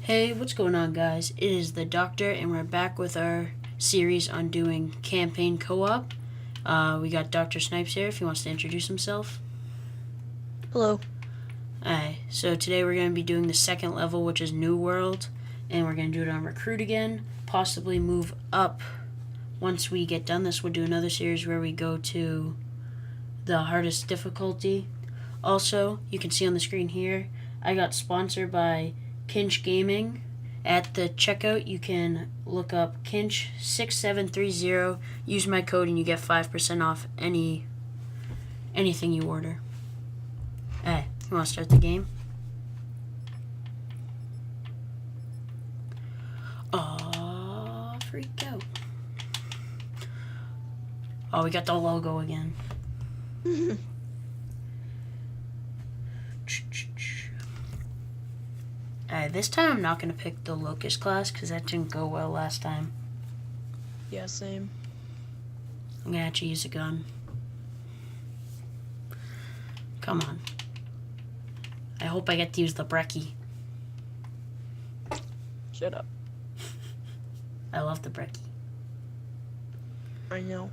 Hey, what's going on, guys? It is the Doctor, and we're back with our series on doing campaign co-op. We got Dr. Snipes here, if he wants to introduce himself. Hello. Alright, so today we're going to be doing the second level, which is New World, and we're going to do it on Recruit again, possibly move up. Once we get done this, we'll do another series where we go to the hardest difficulty. Also, you can see on the screen here, I got sponsored by Kinch Gaming. At the checkout, you can look up Kinch6730. Use my code and you get 5% off anything you order. Hey, you want to start the game? Freak out. Oh, we got the logo again. This time I'm not going to pick the Locust class because that didn't go well last time. Yeah, same. I'm going to actually use a gun. Come on. I hope I get to use the Brecci. Shut up. I love the Brecci. I know.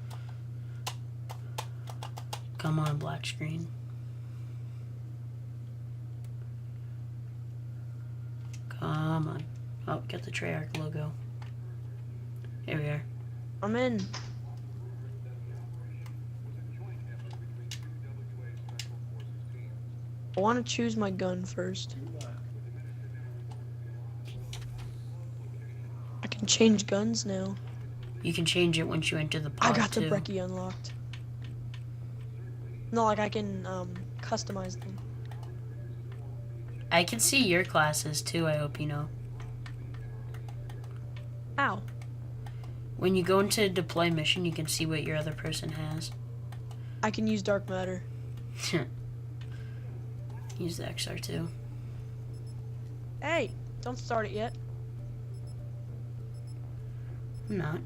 Come on, black screen. Come on. Oh, get the Treyarch logo. Here we are. I'm in. I want to choose my gun first. I can change guns now. You can change it once you enter the pod, I got the too. Brecci unlocked. No, like I can customize them. I can see your classes, too, I hope you know. Ow. When you go into a deploy mission, you can see what your other person has. I can use dark matter. Use the XR2. Hey, don't start it yet. I'm not.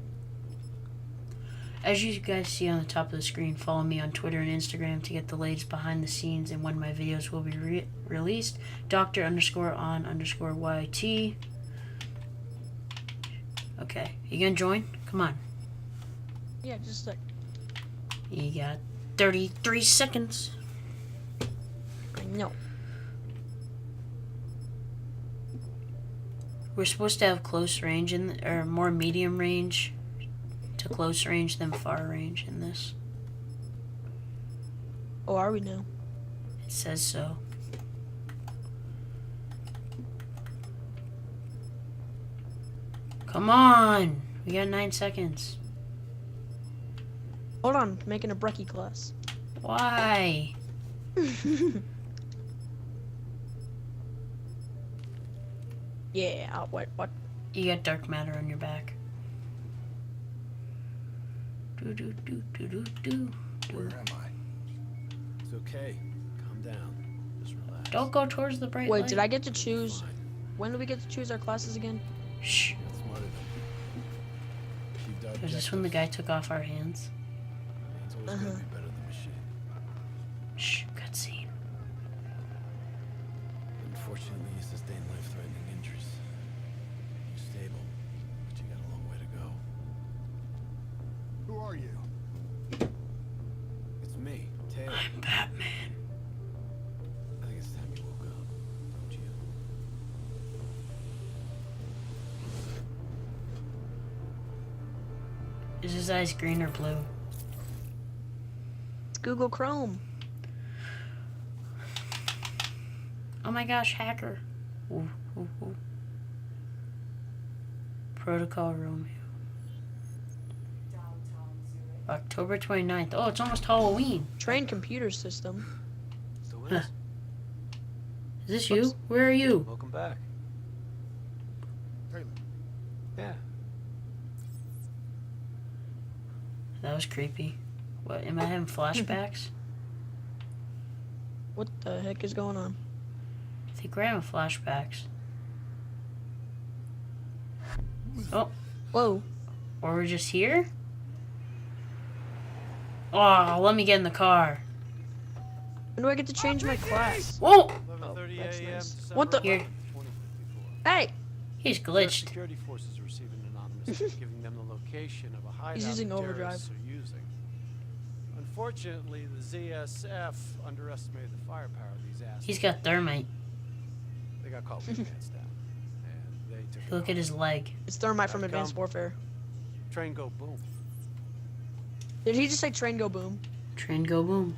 As you guys see on the top of the screen, follow me on Twitter and Instagram to get the latest behind the scenes and when my videos will be released. Dr_on_YT. Okay, you gonna join? Come on. Yeah, just like. You got 33 seconds. I know. We're supposed to have close range or more medium range to close range than far range in this. Oh, are we now? It says so. Come on! We got 9 seconds. Hold on, making a Brecci class. Why? Yeah, what? You got dark matter on your back. Do do do do do do. Where am I? It's okay. Calm down. Just relax. Don't go towards the bright Wait, light. did I get to choose? Fine. When do we get to choose our classes again? Shh. You got smarter than me. Achieved our Is this when the guy took off our hands? It's always gonna be better than machine. Shh. Cutscene. Unfortunately, you sustained life-threatening injuries. You're stable, but you got a long way to go. Who are you? It's me, Taylor. I'm Batman. I think it's time you woke up, don't you? Is his eyes green or blue? It's Google Chrome. Oh my gosh, hacker. Ooh, ooh, ooh. Protocol Romeo. October 29th. Oh, it's almost Halloween. Train computer system. Still with Huh. us? Is this Whoops. you? Where are you? Welcome back. Taylor. Yeah. That was creepy. What, am I having flashbacks? What the heck is going on? I think we're having flashbacks. Oh, Whoa. or we're just here? Oh, let me get in the car. When do I get to change my class? Whoa! Oh, 11:30 that's a.m. nice. December What the? Here. 2054. Hey! He's US glitched. security forces are receiving anonymous tip giving them the location of a hideout using the overdrive. terrorists are using. Unfortunately, the ZSF underestimated the firepower of these assholes. He's got thermite. They got caught with their pants down, and they took it Look at hard. his leg. It's thermite from Gotta Advanced come. Warfare. Train go boom. Did he just say train go boom? Train go boom.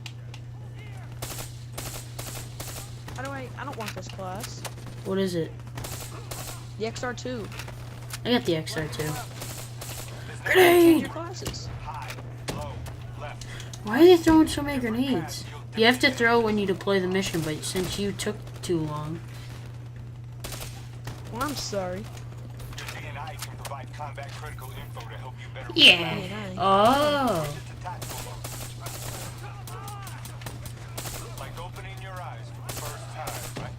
How do I don't want this class. What is it? The XR2. I got the XR2. Change Grenade! your classes. Why are they throwing so many grenades? You have to throw when you deploy the mission, but since you took too long. Well, I'm sorry. Your DNI can provide combat critical info to help you better Yeah. DNI. Oh. It's a tactical mode. Like opening your eyes for the first time, right?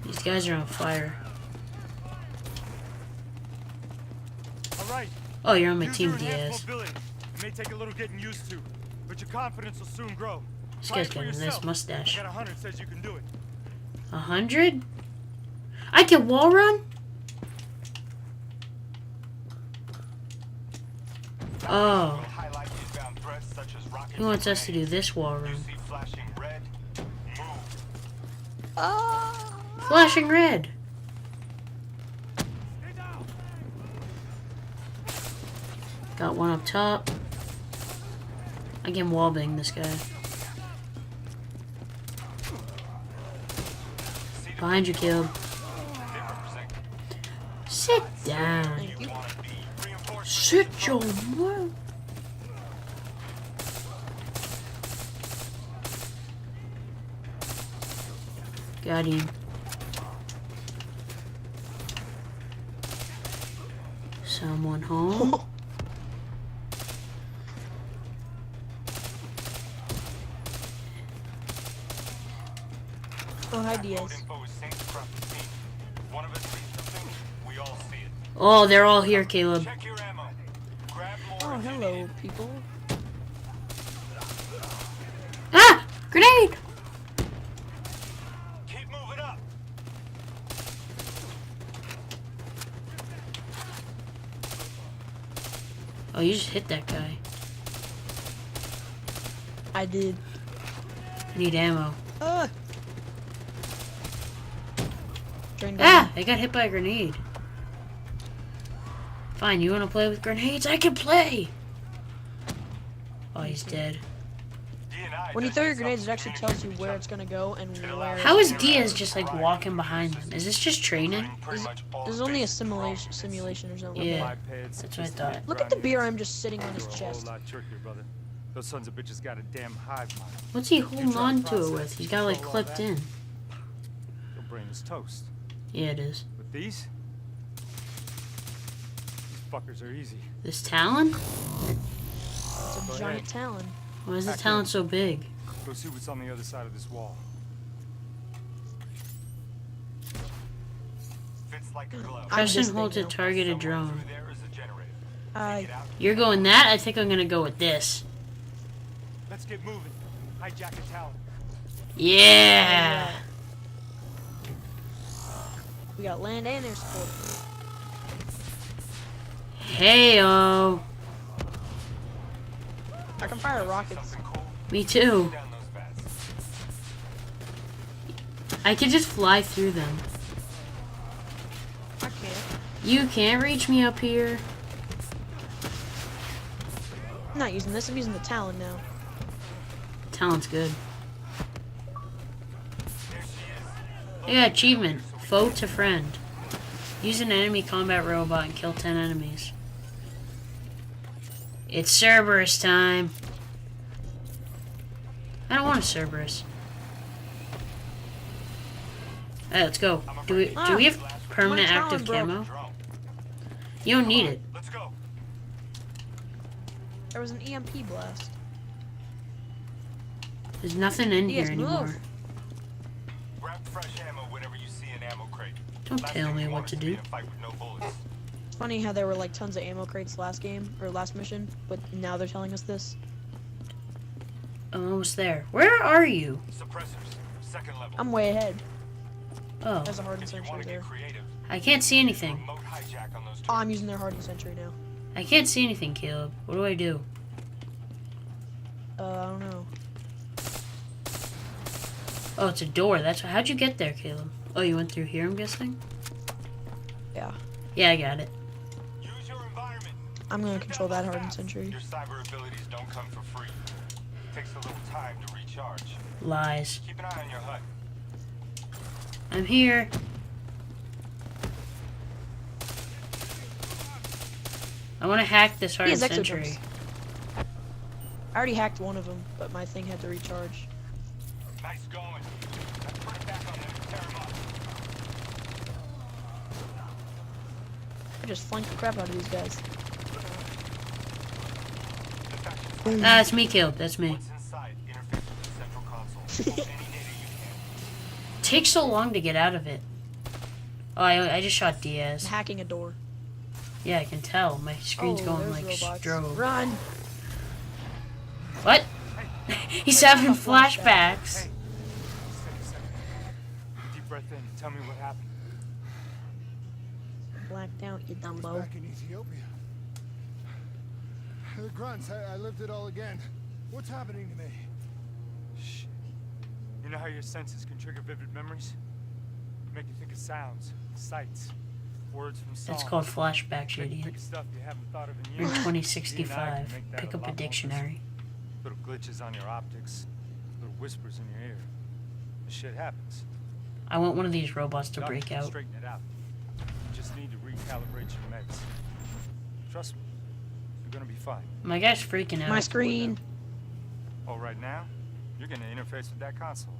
These guys are on fire. All right. Oh, you're on my Use team, your enhanced Diaz. mobility. It may take a little getting used to, but your confidence will soon grow. This Try guy's it for got a nice yourself. mustache. I got 100 says you can do it. 100? I can wall run? Oh. Will highlight inbound threats such as rocket He wants us to do this wall You run. see flashing red, move. Ah! Flashing red. Got one up top. I can wallbang this guy. Behind you, Caleb. They represent Sit down. Thank you. wanna be reinforced. Sit your mouth. Got him. Someone home? Oh, hi, Code Diaz. info is synced across the team. If one of us sees something, we all see it. Oh, they're all here, Caleb. Check your ammo. Grab more Oh, if you hello, need it. people. Ah! Grenade! Keep moving up. Oh, you just hit that guy. I did. I need ammo. Ah! Train go. Ah! I got hit by a grenade. Fine, you wanna play with grenades? I can play! Oh, he's dead. DNI When you does throw your get grenades, it some actually community tells you where it's gonna go and where. How is Diaz just like walking behind them? Is this just training? pretty much all There's the only a basic simulation or something. Yeah. Like That's what I thought. that. Look at the BRM just sitting on his You're a chest. whole lot trickier, brother. Those sons of bitches got a damn hive mind. What's he holding on to it with? He's got like Control all clipped that. in. Your brain is toast. Yeah, it is. With these fuckers are easy. This Talon? It's a Go giant ahead. talon. Why is the Back Talon in. so big? Go see what's on the other side of this wall. fits like a glove. I'm Press and just hold to thinking. target a Somewhere drone. through there is a generator. I Get out. You're going that? I think I'm gonna go with this. Let's get moving. Hijack a talent. Yeah! We got land and air support. Heyo! I can fire rockets. Something cool. Me too. Down those bats. I can just fly through them. I can't. You can't reach me up here. I'm not using this. I'm using the talon now. Talon's good. There she is. I got achievement. Foe to friend. Use an enemy combat robot and kill 10 enemies. It's Cerberus time. I don't want a Cerberus. Alright, let's go. Do we have permanent my active Talon camo? Drone. You don't need it. Let's go. There was an EMP blast. There's nothing in Yes, here move. anymore. Grab fresh ammo whenever you see an ammo crate. Don't Last tell thing me we what want to is be do. in a fight with no bullets. It's funny how there were like tons of ammo crates last game or last mission, but now they're telling us this. I'm almost there. Where are you? Suppressors. Second level. I'm way ahead. Oh, There's a hardened If you sentry want to there. get creative, I can't see anything. remote hijack on those Oh, I'm turrets. using their hardened sentry now. I can't see anything, Caleb. What do I do? I don't know. Oh, it's a door. How'd you get there, Caleb? Oh, you went through here, I'm guessing? Yeah. Yeah, I got it. Use your environment. I'm gonna Get control down that those hardened paths. sentry. Your cyber abilities don't come for free. Takes a little time to recharge. Lies. Keep an eye on your HUD. I'm here. I want to hack this He has hardened exojumps. sentry. I already hacked one of them, but my thing had to recharge. Nice going. Now put it back on them and tear 'em up. I just flanked the crap out of these guys. Defections. Ah, it's me, Caleb. That's me. What's inside? Interface with the central console. Pull any data you can. Takes so long to get out of it. Oh, I just shot I'm Diaz. hacking a door. Yeah, I can tell. My screen's Oh, going there's like robots. strobe. Run! What? He's having a flashback. flashbacks. Hey. Second. Deep breath in. Tell me what happened. Blacked out, you I was dumbo. back in Ethiopia. The grunts, I lived it all again. What's happening to me? Shh. You know how your senses can trigger vivid memories? Make you think of sounds, sights, words from songs. It's called flashbacks, you Make you idiot. think of stuff you haven't thought of in You're in years. You and I can 2065. make that Pick a up a lot more dictionary. Little glitches on your optics, little whispers in your ear. This shit happens. I want one of these robots to Doc break can out. Straighten it out. You just need to recalibrate your meds. Trust me, you're gonna be fine. My guy's freaking My out. screen. Oh, right now, you're gonna interface with that console.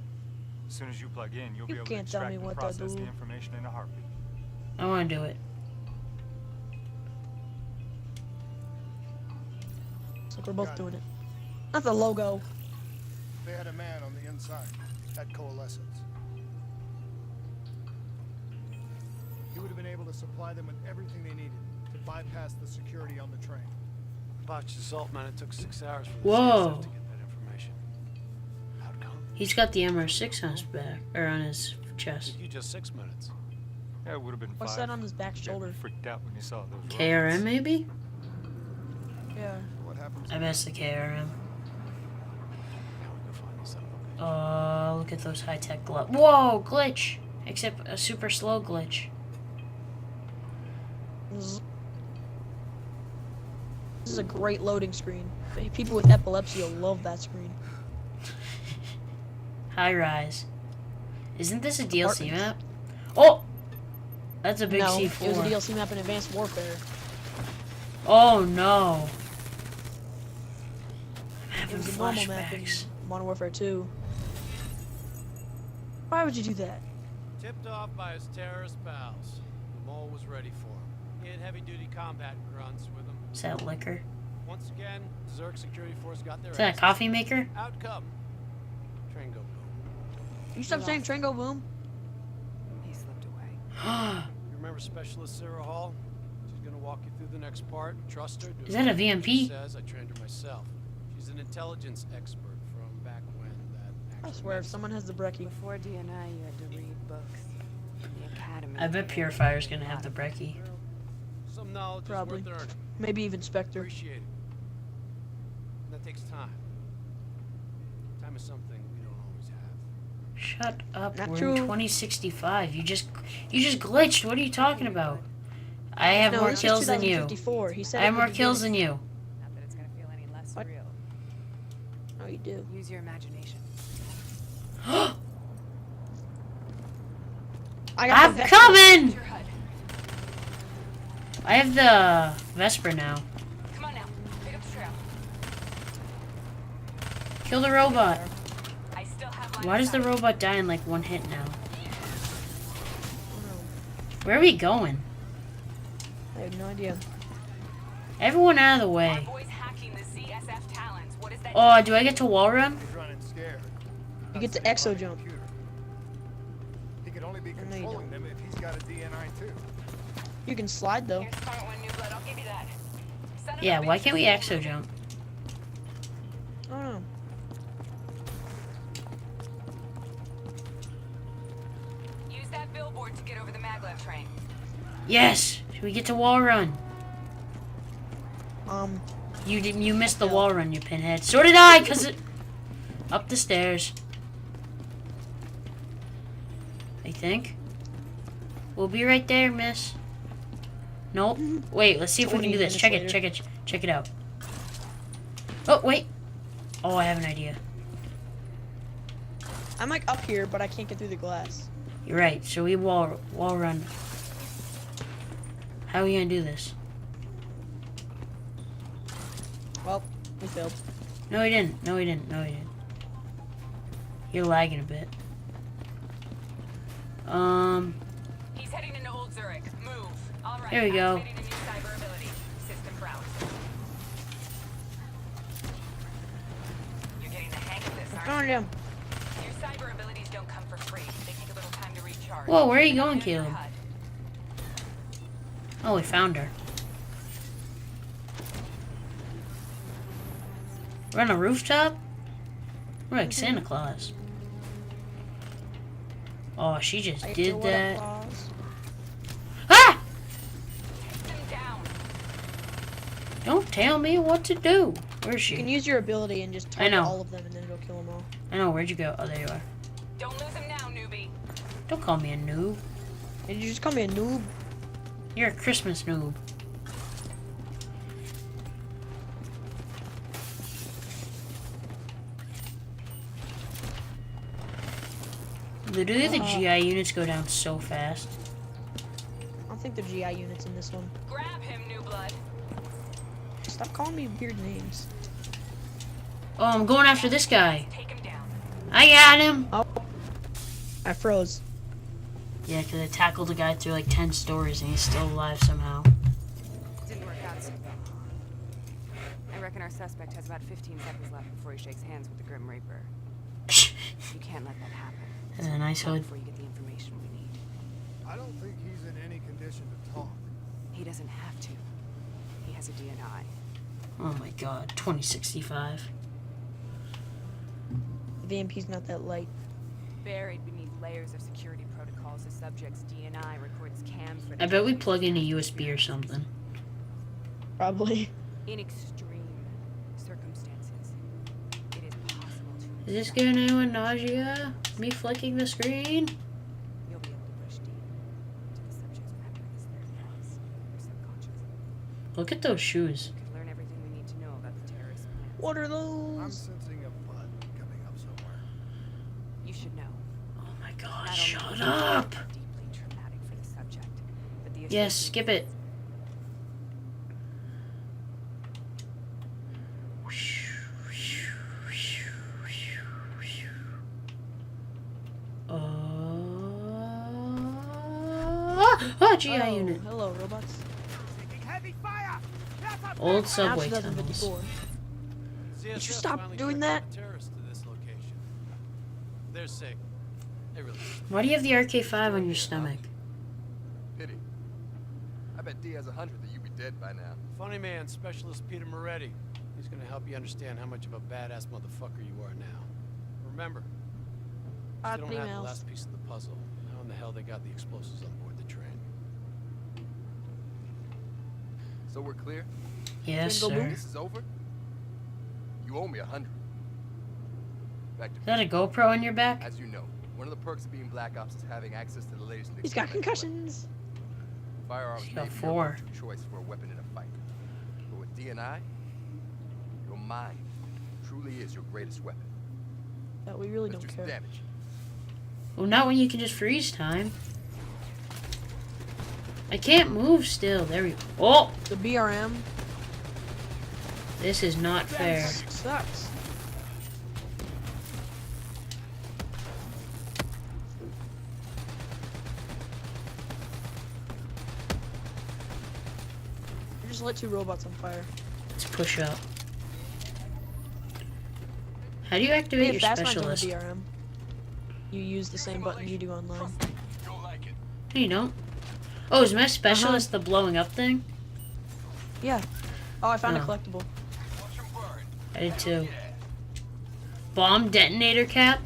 As soon as you plug in, you'll be You able to can't tell extract me and what to process the do. information in a heartbeat. I want to do it. Looks like we're both Got it. doing it. Not the logo. They had a man on the inside at Coalescence. He would have been able to supply them with everything they needed to bypass the security on the train. Botched assault, man. It took 6 hours for the Whoa. CSF to get that information. How'd it come? He's got the MR6 on his back, or on his chest. Took you just 6 minutes. Yeah, it would have been What's five. that on his back You shoulder? freaked out when you saw those KRM, robots. maybe? Yeah. What happens? I bet it's the KRM. Now we go find these other locations. Oh, look at those high-tech gloves. Whoa, glitch! Except a super slow glitch. This is a great loading screen. People with epilepsy will love that screen. High rise. Isn't this a DLC Apartments. map? Oh! That's a big No, C4. it was a DLC map in Advanced Warfare. Oh no. I'm It having was a normal map in flashbacks. Modern Warfare 2. Why would you do that? Tipped off by his terrorist pals. The mole was ready for him. He had heavy-duty combat grunts with him. Is that liquor? Once again, Zerg security force got their Is that a asses. coffee maker? Outcome. Train go boom. You stop saying train go boom? He slipped away. You remember Specialist Sarah Hall? She's gonna walk you through the next part. Trust her. Do Is that a everything VMP? She says I trained her myself. She's an intelligence expert from back when that. I action swear, if was- someone has the brekkie. Before DNI, you had to read books. In the academy. I bet Purifier's gonna have the brekkie. Some knowledge Probably. is worth earning. Maybe even Spectre. Appreciate it. That takes time. Time is something we don't always have. Shut up. Not We're true. in 2065. You just glitched. What are you talking about? I have No, more this is kills than you. 2054. He said I it have in more the kills than beginning. you. Not that it's gonna feel any less What? real. Oh, you do. Use your imagination. I got I'm the Vector. coming! Your HUD. I have the Vesper now. Come on now. Pick up the trail. Kill the robot. I still have line Why of does the sight. robot die in like one hit now? Oh, no. Where are we going? I have no idea. Everyone out of the Our way. boys hacking the ZSF talents. What is that? Oh, do I get to wall run? He's running scared. You get to Not sitting exo on the jump. computer. He could only be I know you controlling don't. them if he's got a DNI too. You can slide though. Here's smart one, new blood. I'll give you that. Son of a Yeah, why bitch. can't we exo jump? Oh no. that billboard to get over the maglev train. Yes! We get to wall run. You missed the wall run, you pinhead. So did I, cause it... Up the stairs. I think. We'll be right there, miss. Nope. Wait, let's see if we can do this. 20 Check minutes it, check it out. Oh, wait. Oh, I have an idea. I'm like up here, but I can't get through the glass. You're right. So we wall run. How are we gonna do this? Well, we failed. No, he didn't. No, he didn't. No, he didn't. You're lagging a bit. He's heading into Old Zurich. Move. All right. There we go. Activating a new cyber ability. System browse. You're getting the hang of this, aren't Found him. you? Your cyber abilities don't come for free. They take a little time to recharge. Whoa, where are you going, Know your Caleb? HUD. Oh, we found her. We're on a rooftop? We're like Santa Claus. Oh, she just I did throw it that. across. Ah! System down. Don't tell me what to do. Where's You can she? use your ability and just I target know. all of them, and then it'll kill them all. I know, where'd you go? Oh, there you are. Don't lose him now, newbie. Don't call me a noob. Did you just call me a noob? You're a Christmas noob. Literally, the GI units go down so fast. I don't think the GI unit's in this one. Grab him, new blood. Stop calling me weird names. Oh, I'm going after this guy. Take him down. I got him. Oh, I froze. Yeah, because I tackled a guy through like 10 stories and he's still alive somehow. Didn't work out so well. I reckon our suspect has about 15 seconds left before he shakes hands with the Grim Reaper. You can't let that happen. That's a nice Not hood. before you get the information we need. I don't think he's in any condition to talk. He doesn't have to. He has a DNI. Oh my god, 2065. The VMP's not that light. Buried beneath layers of security protocols, the subject's DNI records cams for I bet we plug in a USB or something. Probably. In extreme circumstances, it is possible to. Is this giving anyone nausea? Me flicking the screen? You'll be able to push deep into the subject's memories, their thoughts, their subconscious. Look at those shoes. You could learn everything we need to know about the terrorist plan. What are I'm those? sensing a butt coming up somewhere. You should know. Oh my god, Not shut only up! deeply traumatic for the subject, but the Yes, associated skip it. GI Oh, unit. hello, robots. Old Now subway tunnels. 2054. CSF Did you stop finally doing tracked that? the terrorists to this location. They're sick. They really. Why do you have the RK5 on your stomach? Pity. I bet D has 100 that you'd be dead by now. Funny man, Specialist Peter Moretti. He's gonna help you understand how much of a badass motherfucker you are now. Remember, Odd still don't have the emails. last piece of the puzzle. How in the hell they got the explosives on board the train? So we're clear? Yes, Jingle sir. This is over? You owe me 100. Back to Is that a GoPro on your back? As you know, one of the perks of being Black Ops is having access to the latest and He's got experimental concussions. weapons. Firearms He's may got be 4. your go-to choice for a weapon in a fight. But with DNI, your mind truly is your greatest weapon. That we really Let's don't do some care. damage. Well, not when you can just freeze time. I can't move still. There we go. Oh! The BRM This is not fair. sucks. I just lit 2 robots on fire. Let's push up. How do you They activate have your fast lines on the specialist? BRM. You use the same button you do online. You'll like it. No, you don't. Oh, is my specialist the blowing up thing? Yeah. Oh, I found a Oh. collectible. Watch 'em burn. I did too. Bomb detonator cap?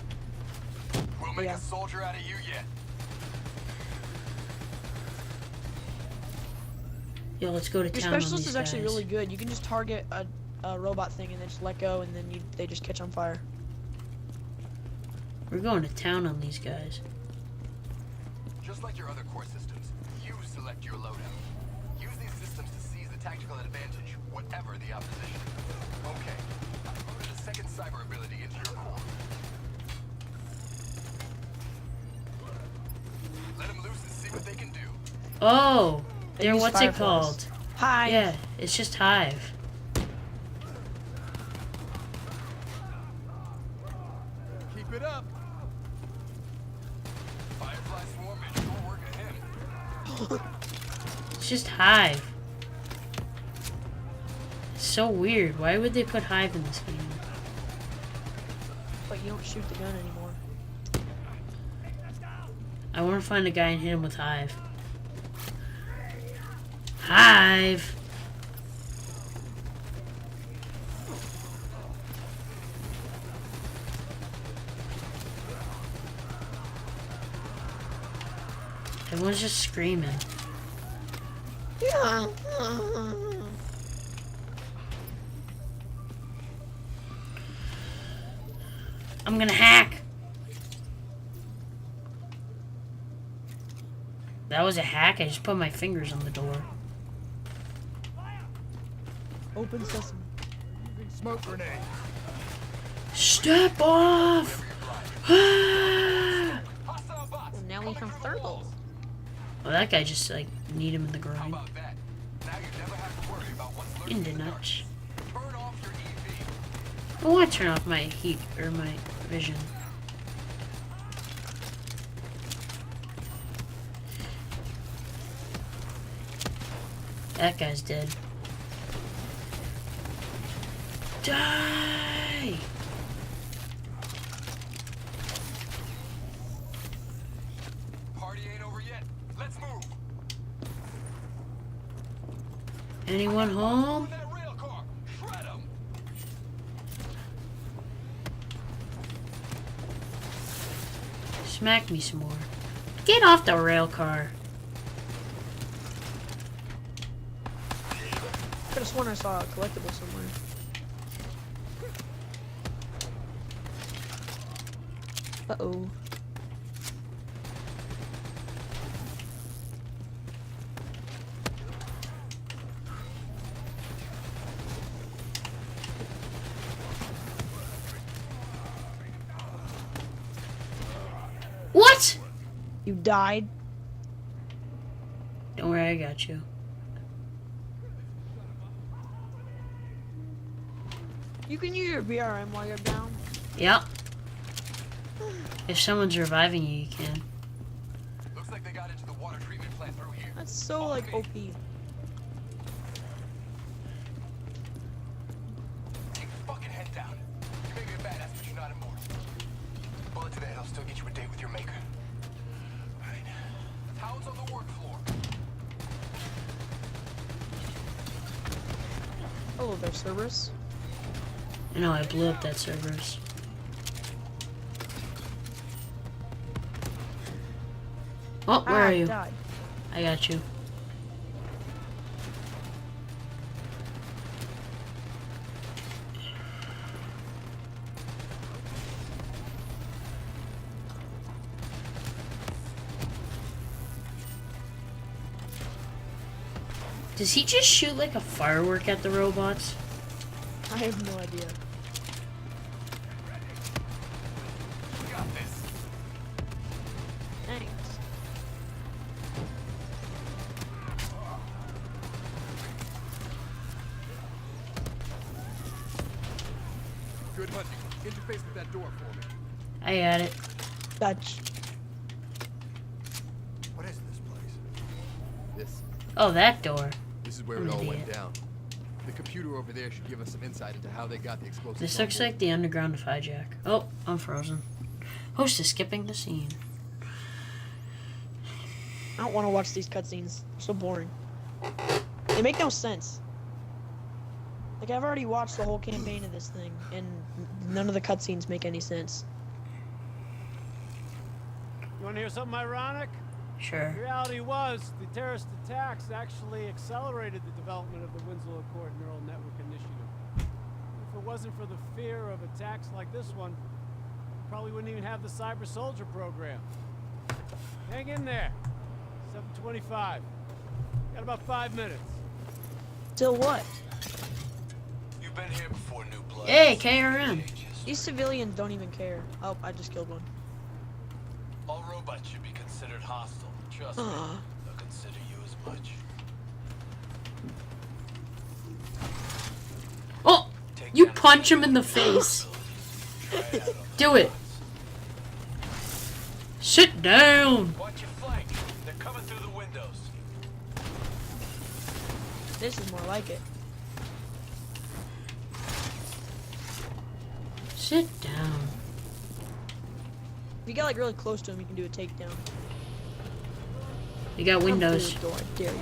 We'll make Yeah. a soldier out of you yet. Yo, let's go to Your town on specialist these is actually guys. really good. You can just target a robot thing and then just let go, and then they just catch on fire. We're going to town on these guys. Just like your other core systems, you select your loadout. Use these systems to seize the tactical advantage, whatever the opposition. Okay, I've loaded a second cyber ability into your core. Let them loose and see what they can do. Oh, They they're use what's it fireflies. called? Hi. Yeah, it's just Hive. Keep it up. Firefly swarm is sure working him. It's just Hive. It's so weird. Why would they put Hive in this game? But you don't shoot the gun anymore. I want to find a guy and hit him with Hive. Hive! Everyone's just screaming. Yeah. I'm gonna hack! That was a hack? I just put my fingers on the door. Open sesame. Using smoke grenade. Step off! Ah! Hostile bots. Well, now we have thermal. Well, that guy just like need him in the How groin. about that? Now you never have to worry about what's lurking In the in the dark. nuts. Turn off your EV. I want to turn off my heat or my vision. That guy's dead. Die! Party ain't over yet. Let's move. Anyone home? In that rail car. Shred 'em. Smack me some more. Get off the rail car. Could have sworn I saw a collectible somewhere. Uh-oh. What? You died? Don't worry, I got you. You can use your BRM while you're down. Yep. If someone's reviving you, you can. Looks like they got into the water treatment plant through here. That's so, like, OP. Keep your fucking head down. You may be a badass, but you're not immortal. Bullet to the head will still get you a date with your maker. Right. Towels on the work floor. Hello there, Cerberus. I know, I blew up that Cerberus. Oh, where are I you? died. I got you. Does he just shoot like a firework at the robots? I have no idea. We got this. Thanks. Good hunting. Interface with that door for me. I got it. Dutch. What is this place? This. Oh, that door. This is where I'm it an all went idiot. down. The computer over there should give us some insight into how they got the explosives. This on looks board. like the underground of hijack. Oh, I'm frozen. Host is skipping the scene. I don't want to watch these cutscenes. They're so boring. They make no sense. Like, I've already watched the whole campaign of this thing, and none of the cutscenes make any sense. You want to hear something ironic? Sure. The reality was, the terrorist attacks actually accelerated the development of the Winslow Accord Neural Network Initiative. If it wasn't for the fear of attacks like this one, we probably wouldn't even have the Cyber Soldier program. Hang in there. 7:25. Got about 5 minutes. Till what? You've been here before, New Blood. Hey, KRM. These civilians don't even care. Oh, I just killed one. All robots should be considered hostile. Trust me, they'll consider you as much. Oh, you punch him in the face. Do it. Sit down. Watch your flank. They're coming through the windows. This is more like it. Sit down. If you get like really close to him, you can do a takedown. You got Come through windows. the door, I dare you.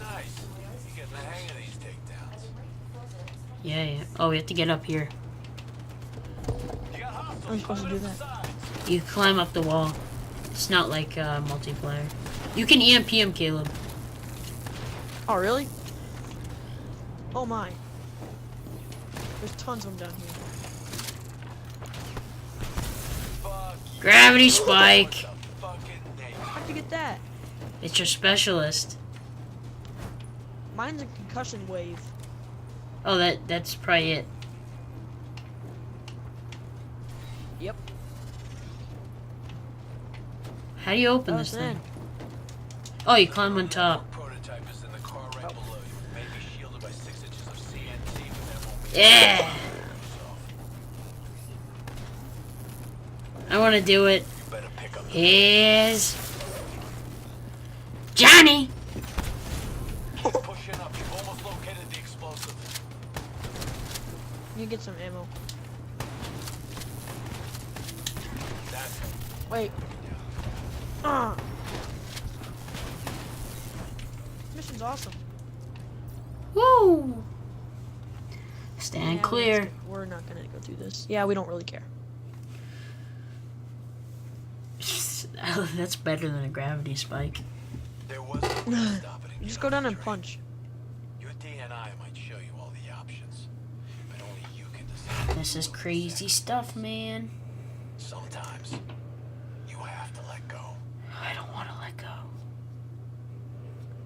Nice. You're getting the hang of these takedowns. Yeah, yeah. Oh, we have to get up here. You got hostiles I'm supposed to do coming up that. the sides. You climb up the wall. It's not like multiplayer. You can EMP him, Caleb. Oh, really? Oh my. There's tons of them down here. Fuck you. Gravity spike. What the fucking name? How'd you get that? It's your specialist. Mine's a concussion wave. Oh, that's probably it. Yep. How do you open That this was thing? in. Oh, you climb on top. Prototype is in the car right below you. Maybe shielded by 6 inches of CNT, but that won't be Yeah. I want to do it. You better pick up the Here's Johnny. Keep pushing up. You've almost located the explosive. You can get some ammo. That's it. Wait. Ah. This mission's awesome. Woo. Stand Yeah, clear. we're not gonna go through this. Yeah, we don't really care. That's better than a gravity spike. There was no way to stop it. You just go down and punch. Your DNI might show you all the options, but only you can decide. This is crazy stuff, man. Sometimes you have to let go. I don't want to let go.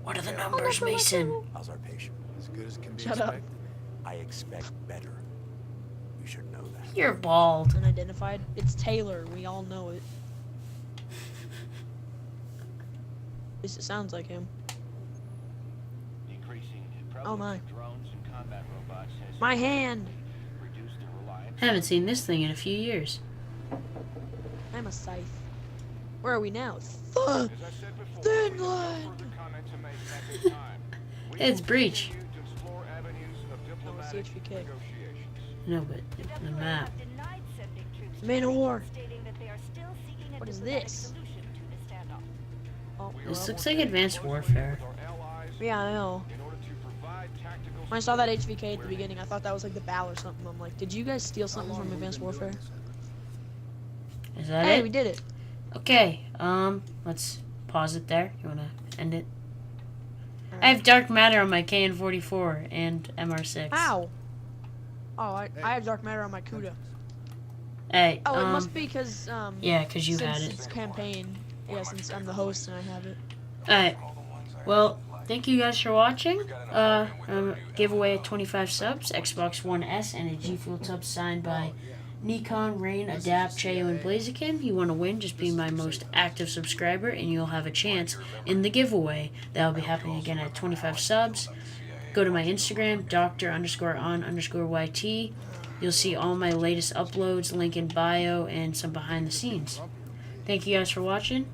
What are the numbers, Mason? How's our patient? As good as can be Shut up. expected. I expect better. You should know that. You're bald. Unidentified. It's Taylor. We all know it. At least it sounds like him. Oh my. My hand. Haven't seen this thing in a few years. I'm a scythe. Where are we now? Fuck. Thin line. It's Breach. No, it's HVK. No, but the map. Man of War. What is this? Oh, This looks like Advanced Warfare. yeah, I know. When I saw that HVK at the beginning, I thought that was like the BAL or something. I'm like, did you guys steal something from Advanced Warfare? Is that Hey, it? we did it. Okay, let's pause it there. You wanna end it? I have Dark Matter on my KN-44 and MR6. Ow. Oh, I have Dark Matter on my CUDA. Hey, Oh, it must be because, yeah, 'cause you since had it. it's campaign. Yeah, since I'm the host and I have it. Alright, well, thank you guys for watching. Give away 25 subs, Xbox One S, and a G Fuel tub signed by Nikon, Rain, Adapt, Chayo, and Blaziken. You want to win, just be my most active subscriber, and you'll have a chance in the giveaway. That'll be happening again at 25 subs. Go to my Instagram, Dr_on_YT. You'll see all my latest uploads, link in bio, and some behind the scenes. Thank you guys for watching.